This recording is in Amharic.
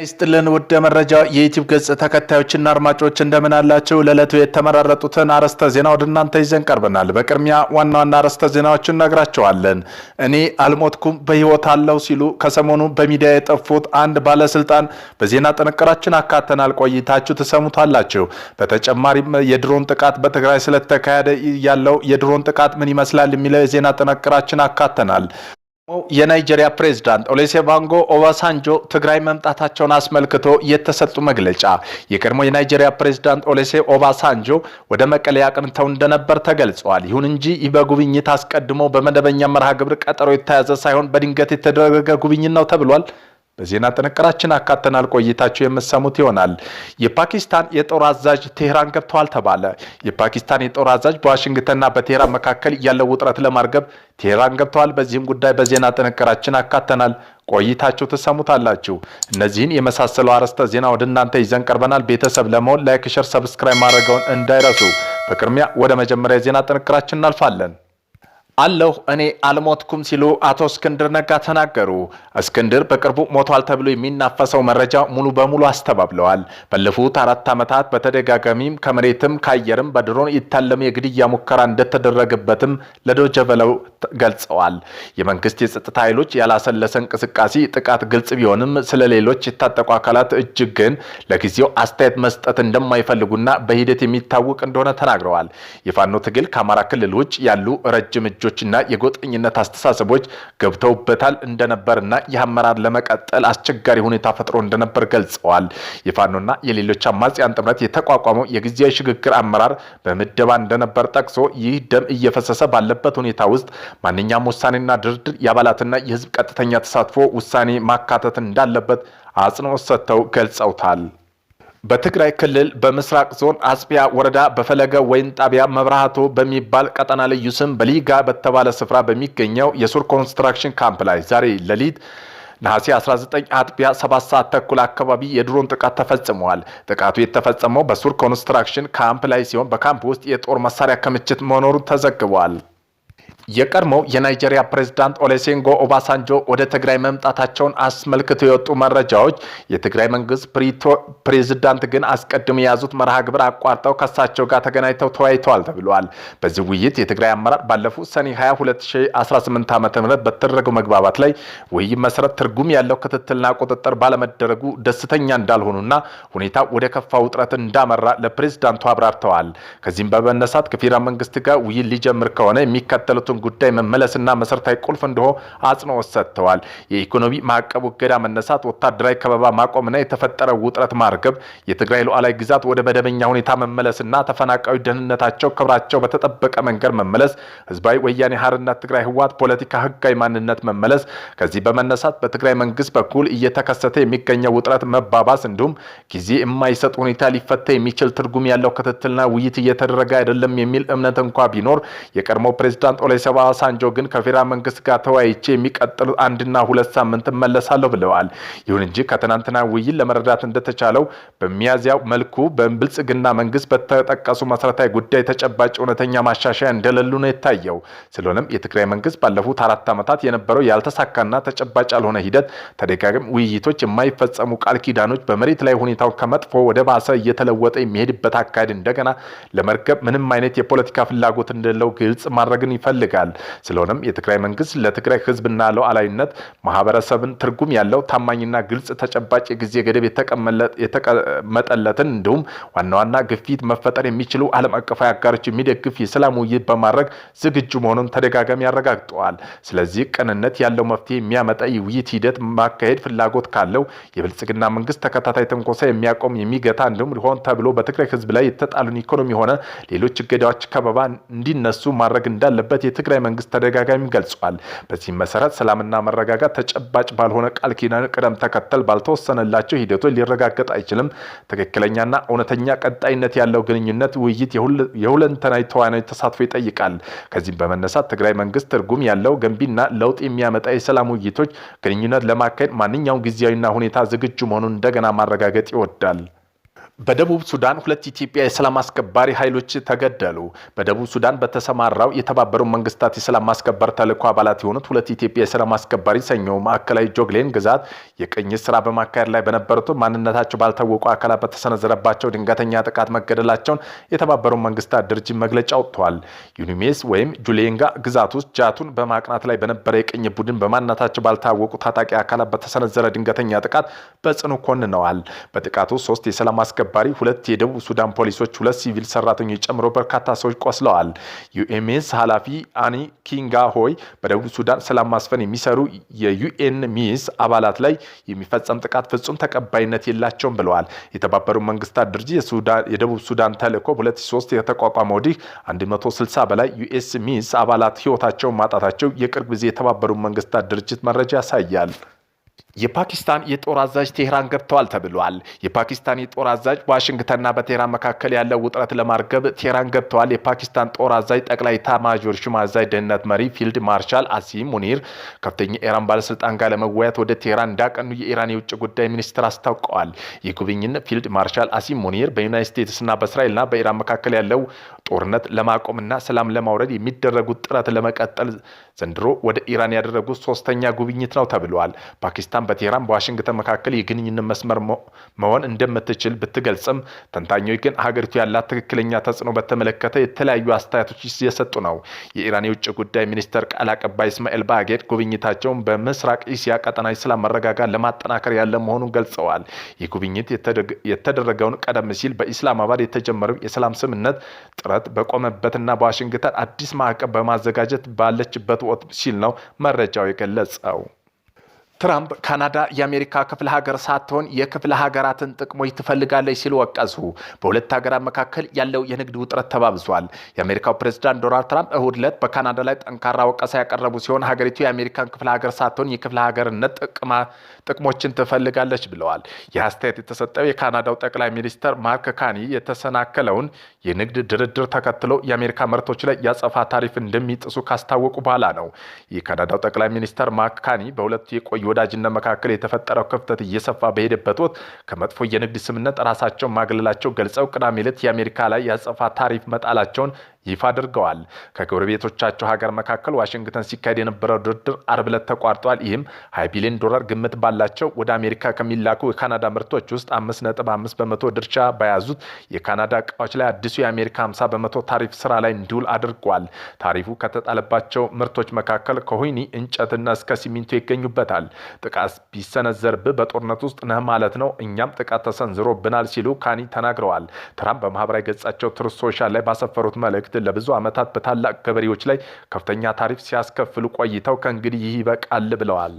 ይስጥልን ውድ መረጃ የዩቲዩብ ገጽ ተከታዮችና አድማጮች እንደምን አላችሁ? ለዕለቱ የተመረጡትን አርዕስተ ዜና ወደ እናንተ ይዘን ቀርበናል። በቅድሚያ ዋና ዋና አርዕስተ ዜናዎችን ነግራቸዋለን። እኔ አልሞትኩም በህይወት አለው ሲሉ ከሰሞኑ በሚዲያ የጠፉት አንድ ባለስልጣን በዜና ጥንቅራችን አካተናል። ቆይታችሁ ትሰሙታላችሁ። በተጨማሪም የድሮን ጥቃት በትግራይ ስለተካሄደ ያለው የድሮን ጥቃት ምን ይመስላል የሚለው የዜና ጥንቅራችን አካተናል። የናይጄሪያ ፕሬዝዳንት ኦሉሴጉን ኦባሳንጆ ትግራይ መምጣታቸውን አስመልክቶ የተሰጡ መግለጫ። የቀድሞ የናይጄሪያ ፕሬዝዳንት ኦሉሴጉን ኦባሳንጆ ወደ መቀሌ አቅንተው እንደነበር ተገልጿል። ይሁን እንጂ ይህ በጉብኝት አስቀድሞ በመደበኛ መርሃ ግብር ቀጠሮ የተያዘ ሳይሆን በድንገት የተደረገ ጉብኝት ነው ተብሏል። በዜና ጥንቅራችን አካተናል። ቆይታችሁ የምትሰሙት ይሆናል። የፓኪስታን የጦር አዛዥ ቴህራን ገብተዋል ተባለ። የፓኪስታን የጦር አዛዥ በዋሽንግተንና በቴህራን መካከል ያለው ውጥረት ለማርገብ ቴህራን ገብተዋል። በዚህም ጉዳይ በዜና ጥንቅራችን አካተናል። ቆይታችሁ ትሰሙታላችሁ። እነዚህን የመሳሰሉ አርዕስተ ዜና ወደ እናንተ ይዘን ቀርበናል። ቤተሰብ ለመሆን ላይክ፣ ሼር፣ ሰብስክራይብ ማድረግዎን እንዳይረሱ። በቅድሚያ ወደ መጀመሪያ የዜና ጥንቅራችን እናልፋለን። አለሁ እኔ አልሞትኩም ሲሉ አቶ እስክንድር ነጋ ተናገሩ። እስክንድር በቅርቡ ሞቷል ተብሎ የሚናፈሰው መረጃ ሙሉ በሙሉ አስተባብለዋል። ባለፉት 4 ዓመታት በተደጋጋሚም ከመሬትም ከአየርም በድሮን ይታለም የግድያ ሙከራ እንደተደረገበትም ለዶይቼ ቬለ ገልጸዋል። የመንግስት የጸጥታ ኃይሎች ያላሰለሰ እንቅስቃሴ ጥቃት ግልጽ ቢሆንም ስለሌሎች የታጠቁ አካላት እጅግ ግን ለጊዜው አስተያየት መስጠት እንደማይፈልጉና በሂደት የሚታወቅ እንደሆነ ተናግረዋል። የፋኖ ትግል ከአማራ ክልል ውጭ ያሉ ረጅም እጆችና የጎጠኝነት አስተሳሰቦች ገብተውበታል እንደነበርና የአመራር ለመቀጠል አስቸጋሪ ሁኔታ ፈጥሮ እንደነበር ገልጸዋል። የፋኖና የሌሎች አማጽያን ጥምረት የተቋቋመው የጊዜያዊ ሽግግር አመራር በምደባ እንደነበር ጠቅሶ ይህ ደም እየፈሰሰ ባለበት ሁኔታ ውስጥ ማንኛውም ውሳኔና ድርድር የአባላትና የህዝብ ቀጥተኛ ተሳትፎ ውሳኔ ማካተት እንዳለበት አጽንኦት ሰጥተው ገልጸውታል። በትግራይ ክልል በምስራቅ ዞን አጽቢያ ወረዳ በፈለገ ወይን ጣቢያ መብራሃቶ በሚባል ቀጠና ልዩ ስም በሊጋ በተባለ ስፍራ በሚገኘው የሱር ኮንስትራክሽን ካምፕ ላይ ዛሬ ሌሊት ነሐሴ 19 አጥቢያ 7 ሰዓት ተኩል አካባቢ የድሮን ጥቃት ተፈጽሟል። ጥቃቱ የተፈጸመው በሱር ኮንስትራክሽን ካምፕ ላይ ሲሆን በካምፕ ውስጥ የጦር መሳሪያ ክምችት መኖሩ ተዘግቧል። የቀድሞው የናይጄሪያ ፕሬዝዳንት ኦሉሴጉን ኦባሳንጆ ወደ ትግራይ መምጣታቸውን አስመልክተው የወጡ መረጃዎች የትግራይ መንግስት ፕሬዝዳንት ግን አስቀድሞ የያዙት መርሃ ግብር አቋርጠው ከሳቸው ጋር ተገናኝተው ተወያይተዋል ተብሏል። በዚህ ውይይት የትግራይ አመራር ባለፉት ሰኔ 22 2018 ዓ.ም በተደረገው መግባባት ላይ ውይይት መሰረት ትርጉም ያለው ክትትልና ቁጥጥር ባለመደረጉ ደስተኛ እንዳልሆኑና ሁኔታ ወደ ከፋ ውጥረት እንዳመራ ለፕሬዝዳንቱ አብራርተዋል። ከዚህም በመነሳት ከፌዴራል መንግስት ጋር ውይይት ሊጀምር ከሆነ የሚከተሉት ጉዳይ መመለስና መሰረታዊ ቁልፍ እንደሆነ አጽንኦት ሰጥተዋል። የኢኮኖሚ ማዕቀብ እገዳ መነሳት፣ ወታደራዊ ከበባ ማቆምና የተፈጠረው ውጥረት ማርገብ፣ የትግራይ ሉዓላዊ ግዛት ወደ መደበኛ ሁኔታ መመለስና ተፈናቃዮች ደህንነታቸው ክብራቸው በተጠበቀ መንገድ መመለስ፣ ህዝባዊ ወያኔ ሓርነት ትግራይ ህወሓት ፖለቲካ ህጋዊ ማንነት መመለስ። ከዚህ በመነሳት በትግራይ መንግስት በኩል እየተከሰተ የሚገኘው ውጥረት መባባስ እንዲሁም ጊዜ የማይሰጥ ሁኔታ ሊፈታ የሚችል ትርጉም ያለው ክትትልና ውይይት እየተደረገ አይደለም የሚል እምነት እንኳ ቢኖር የቀድሞው ፕሬዝዳንት ኦሉሴጉን ኦባሳንጆ ግን ከፌዴራል መንግስት ጋር ተወያይቼ የሚቀጥሉ 1 እና 2 ሳምንት መለሳለሁ ብለዋል። ይሁን እንጂ ከትናንትና ውይይት ለመረዳት እንደተቻለው በሚያዝያው መልኩ በብልጽግና መንግስት በተጠቀሱ መሰረታዊ ጉዳይ ተጨባጭ እውነተኛ ማሻሻያ እንደሌሉ ነው የታየው። ስለሆነም የትግራይ መንግስት ባለፉት 4 ዓመታት የነበረው ያልተሳካና ተጨባጭ ያልሆነ ሂደት፣ ተደጋጋሚ ውይይቶች፣ የማይፈጸሙ ቃል ኪዳኖች በመሬት ላይ ሁኔታው ከመጥፎ ወደ ባሰ እየተለወጠ የሚሄድበት አካሄድ እንደገና ለመርገብ ምንም አይነት የፖለቲካ ፍላጎት እንደሌለው ግልጽ ማድረግን ይፈልጋል። ስለሆነም የትግራይ መንግስት ለትግራይ ህዝብና ሉዓላዊነት ማህበረሰብን ትርጉም ያለው ታማኝና ግልጽ ተጨባጭ የጊዜ ገደብ የተቀመጠለትን እንዲሁም ዋና ግፊት መፈጠር የሚችሉ ዓለም አቀፋዊ አጋሮች የሚደግፍ የሰላም ውይይት በማድረግ ዝግጁ መሆኑን ተደጋጋሚ ያረጋግጠዋል። ስለዚህ ቅንነት ያለው መፍትሄ የሚያመጣ የውይይት ሂደት ማካሄድ ፍላጎት ካለው የብልጽግና መንግስት ተከታታይ ትንኮሳ የሚያቆም የሚገታ እንዲሁም ሆን ተብሎ በትግራይ ህዝብ ላይ የተጣሉን ኢኮኖሚ ሆነ ሌሎች እገዳዎች ከበባ እንዲነሱ ማድረግ እንዳለበት የትግራይ መንግስት ተደጋጋሚ ገልጿል። በዚህ መሰረት ሰላምና መረጋጋት ተጨባጭ ባልሆነ ቃል ኪዳን ቅደም ተከተል ባልተወሰነላቸው ሂደቶች ሊረጋገጥ አይችልም። ትክክለኛና እውነተኛ ቀጣይነት ያለው ግንኙነት ውይይት የሁለንተናዊ ተዋናዮች ተሳትፎ ይጠይቃል። ከዚህም በመነሳት ትግራይ መንግስት ትርጉም ያለው ገንቢና ለውጥ የሚያመጣ የሰላም ውይይቶች ግንኙነት ለማካሄድ ማንኛውም ጊዜያዊና ሁኔታ ዝግጁ መሆኑን እንደገና ማረጋገጥ ይወዳል። በደቡብ ሱዳን ሁለት ኢትዮጵያ የሰላም አስከባሪ ኃይሎች ተገደሉ። በደቡብ ሱዳን በተሰማራው የተባበሩት መንግስታት የሰላም ማስከበር ተልዕኮ አባላት የሆኑት ሁለት ኢትዮጵያ የሰላም አስከባሪ ሰኞ ማዕከላዊ ጆግሌን ግዛት የቅኝት ስራ በማካሄድ ላይ በነበሩት ማንነታቸው ባልታወቁ አካላት በተሰነዘረባቸው ድንገተኛ ጥቃት መገደላቸውን የተባበሩት መንግስታት ድርጅት መግለጫ አውጥቷል። ዩኒሜስ ወይም ጁሌንጋ ግዛት ውስጥ ጃቱን በማቅናት ላይ በነበረ የቅኝ ቡድን በማንነታቸው ባልታወቁ ታጣቂ አካላት በተሰነዘረ ድንገተኛ ጥቃት በጽኑ ኮንነዋል። በጥቃቱ 3 የሰላም ባሪ ሁለት የደቡብ ሱዳን ፖሊሶች ሁለት ሲቪል ሰራተኞች ጨምሮ በርካታ ሰዎች ቆስለዋል። ዩኤምኤስ ኃላፊ አኒ ኪንጋ ሆይ በደቡብ ሱዳን ሰላም ማስፈን የሚሰሩ የዩኤን ሚስ አባላት ላይ የሚፈጸም ጥቃት ፍጹም ተቀባይነት የላቸውም ብለዋል። የተባበሩት መንግስታት ድርጅት የደቡብ ሱዳን ተልዕኮ 2003 የተቋቋመ ወዲህ 160 በላይ ዩኤስ ሚስ አባላት ህይወታቸውን ማጣታቸው የቅርብ ጊዜ የተባበሩት መንግስታት ድርጅት መረጃ ያሳያል። የፓኪስታን የጦር አዛዥ ቴህራን ገብተዋል ተብሏል። የፓኪስታን የጦር አዛዥ በዋሽንግተንና በቴህራን መካከል ያለው ውጥረት ለማርገብ ቴህራን ገብተዋል። የፓኪስታን ጦር አዛዥ ጠቅላይ ኤታማዦር ሹም አዛዥ ደህንነት መሪ ፊልድ ማርሻል አሲም ሙኒር ከፍተኛ የኢራን ባለስልጣን ጋር ለመወያየት ወደ ቴህራን እንዳቀኑ የኢራን የውጭ ጉዳይ ሚኒስትር አስታውቀዋል። የጉብኝት ፊልድ ማርሻል አሲም ሙኒር በዩናይትድ ስቴትስና በእስራኤልና በኢራን መካከል ያለው ጦርነት ለማቆምና ሰላም ለማውረድ የሚደረጉት ጥረት ለመቀጠል ዘንድሮ ወደ ኢራን ያደረጉት ሶስተኛ ጉብኝት ነው ተብሏል። ፓኪስታን በቴህራን በዋሽንግተን መካከል የግንኙነት መስመር መሆን እንደምትችል ብትገልጽም ተንታኞች ግን ሀገሪቱ ያላት ትክክለኛ ተጽዕኖ በተመለከተ የተለያዩ አስተያየቶች እየሰጡ ነው። የኢራን የውጭ ጉዳይ ሚኒስትር ቃል አቀባይ እስማኤል ባጌድ ጉብኝታቸውን በምስራቅ እስያ ቀጠናዊ ሰላም መረጋጋት ለማጠናከር ያለ መሆኑን ገልጸዋል። የጉብኝት የተደረገውን ቀደም ሲል በኢስላማባድ የተጀመረው የሰላም ስምምነት ጥረት በቆመበትና በዋሽንግተን አዲስ ማዕቀብ በማዘጋጀት ባለችበት ወቅት ሲል ነው መረጃው የገለጸው። ትራምፕ ካናዳ የአሜሪካ ክፍለ ሀገር ሳትሆን የክፍለ ሀገራትን ጥቅሞች ትፈልጋለች ሲሉ ወቀሱ። በሁለት ሀገራት መካከል ያለው የንግድ ውጥረት ተባብሷል። የአሜሪካው ፕሬዝዳንት ዶናልድ ትራምፕ እሁድ ዕለት በካናዳ ላይ ጠንካራ ወቀሳ ያቀረቡ ሲሆን ሀገሪቱ የአሜሪካን ክፍለ ሀገር ሳትሆን የክፍለ ሀገርነት ጥቅሞችን ትፈልጋለች ብለዋል። ይህ አስተያየት የተሰጠው የካናዳው ጠቅላይ ሚኒስትር ማርክ ካኒ የተሰናከለውን የንግድ ድርድር ተከትሎ የአሜሪካ ምርቶች ላይ ያጸፋ ታሪፍ እንደሚጥሱ ካስታወቁ በኋላ ነው። የካናዳው ጠቅላይ ሚኒስትር ማርክ ካኒ በሁለቱ የቆዩ ወዳጅነት መካከል የተፈጠረው ክፍተት እየሰፋ በሄደበት ወቅት ከመጥፎ የንግድ ስምምነት ራሳቸውን ማግለላቸው ገልጸው ቅዳሜ ዕለት የአሜሪካ ላይ ያጸፋ ታሪፍ መጣላቸውን ይፋ አድርገዋል። ከጎረቤቶቻቸው ሀገር መካከል ዋሽንግተን ሲካሄድ የነበረው ድርድር አርብ ዕለት ተቋርጧል። ይህም $20 ቢሊዮን ግምት ባላቸው ወደ አሜሪካ ከሚላኩ የካናዳ ምርቶች ውስጥ 5.5 በመቶ ድርሻ በያዙት የካናዳ እቃዎች ላይ አዲሱ የአሜሪካ 50 በመቶ ታሪፍ ስራ ላይ እንዲውል አድርጓል። ታሪፉ ከተጣለባቸው ምርቶች መካከል ከወይኒ እንጨትና እስከ ሲሚንቶ ይገኙበታል። ጥቃት ቢሰነዘርብህ በጦርነት ውስጥ ነህ ማለት ነው፣ እኛም ጥቃት ተሰንዝሮብናል ሲሉ ካኒ ተናግረዋል። ትራምፕ በማህበራዊ ገጻቸው ትሩዝ ሶሻል ላይ ባሰፈሩት መልእክት ለብዙ ዓመታት በታላቅ ገበሬዎች ላይ ከፍተኛ ታሪፍ ሲያስከፍሉ ቆይተው ከእንግዲህ ይህ ይበቃል ብለዋል።